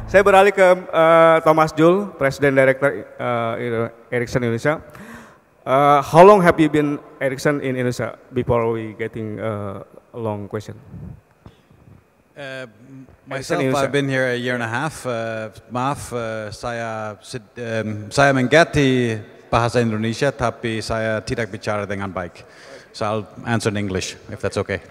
Saya beralih ke Thomas JUL, Presiden Director Ericsson Indonesia. How long have you been Ericsson in Indonesia? Before we getting a long question. Myself, I've been here a year and a half. Maaf, saya mengerti bahasa Indonesia, tapi saya tidak bicara dengan baik. So I'll answer in English, if that's okay.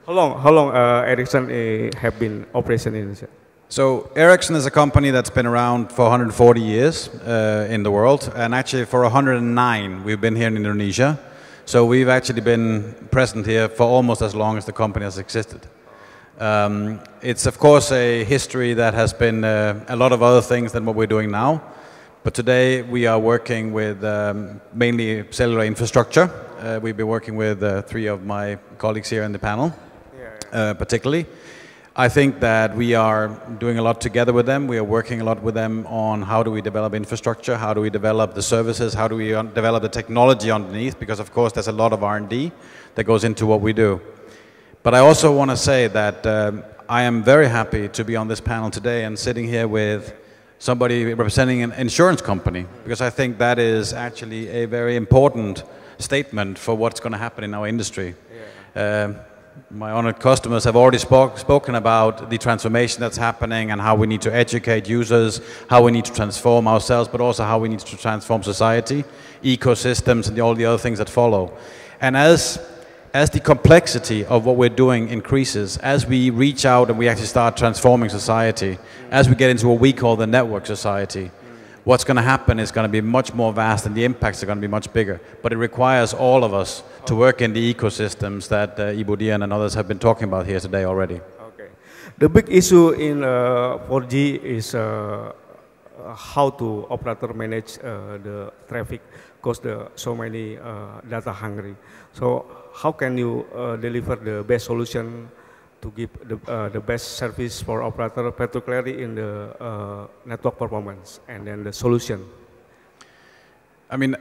How long Ericsson have been operation in Indonesia? So Ericsson is a company that's been around for 140 years in the world, and actually for 109 we've been here in Indonesia. So we've actually been present here for almost as long as the company has existed. It's of course a history that has been a lot of other things than what we're doing now, but today we are working with mainly cellular infrastructure. We've been working with three of my colleagues here in the panel, particularly. I think that we are doing a lot together with them. We are working a lot with them on how do we develop infrastructure, how do we develop the services, how do we develop the technology underneath, because of course there's a lot of R&D that goes into what we do. But I also want to say that I am very happy to be on this panel today and sitting here with somebody representing an insurance company, because I think that is actually a very important statement for what's going to happen in our industry. My honored customers have already spoken about the transformation that's happening and how we need to educate users, how we need to transform ourselves, but also how we need to transform society, ecosystems, and all the other things that follow. And as the complexity of what we're doing increases, as we reach out and we actually start transforming society, as we get into what we call the network society, what's going to happen is going to be much more vast and the impacts are going to be much bigger. But it requires all of us to work in the ecosystems that Ibu Dian and others have been talking about here today already. Okay. The big issue in 4G is how to operator manage the traffic because there so many data hungry. So how can you deliver the best solution to give the best service for operator, particularly in the network performance and then the solution? I mean,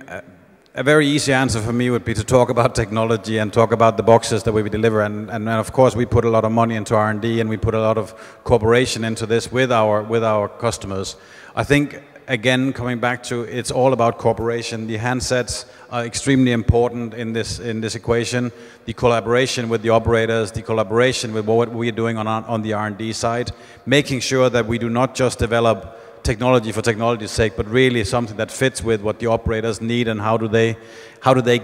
a very easy answer for me would be to talk about technology and talk about the boxes that we deliver. And of course, we put a lot of money into R&D and we put a lot of cooperation into this with our customers. I think, again, coming back to it's all about cooperation. The handsets are extremely important in this equation. The collaboration with the operators, the collaboration with what we're doing on the R&D side, making sure that we do not just develop technology for technology's sake, but really something that fits with what the operators need and how do they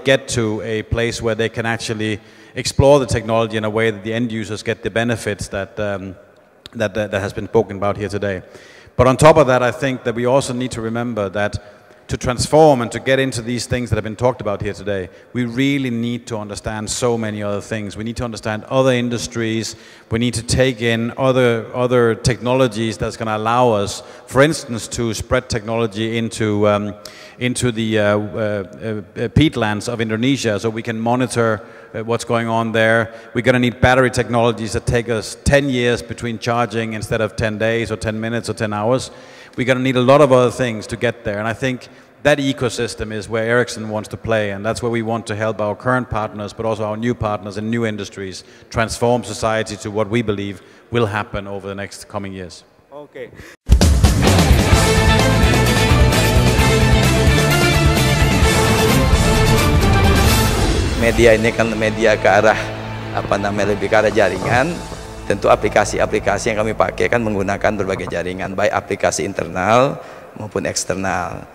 get to a place where they can actually explore the technology in a way that the end users get the benefits that has been spoken about here today. But on top of that, I think that we also need to remember that to transform and to get into these things that have been talked about here today, we really need to understand so many other things. We need to understand other industries. We need to take in other technologies that's going to allow us, for instance, to spread technology into the peatlands of Indonesia so we can monitor what's going on there. We're going to need battery technologies that take us 10 years between charging instead of 10 days or 10 minutes or 10 hours. We're going to need a lot of other things to get there. And I think that ecosystem is where Ericsson wants to play, and that's where we want to help our current partners, but also our new partners in new industries, transform society to what we believe will happen over the next coming years. Okay. Media ini kan media ke arah lebih ke arah jaringan. Tentu aplikasi-aplikasi yang kami pakai kan menggunakan berbagai jaringan, baik aplikasi internal maupun eksternal.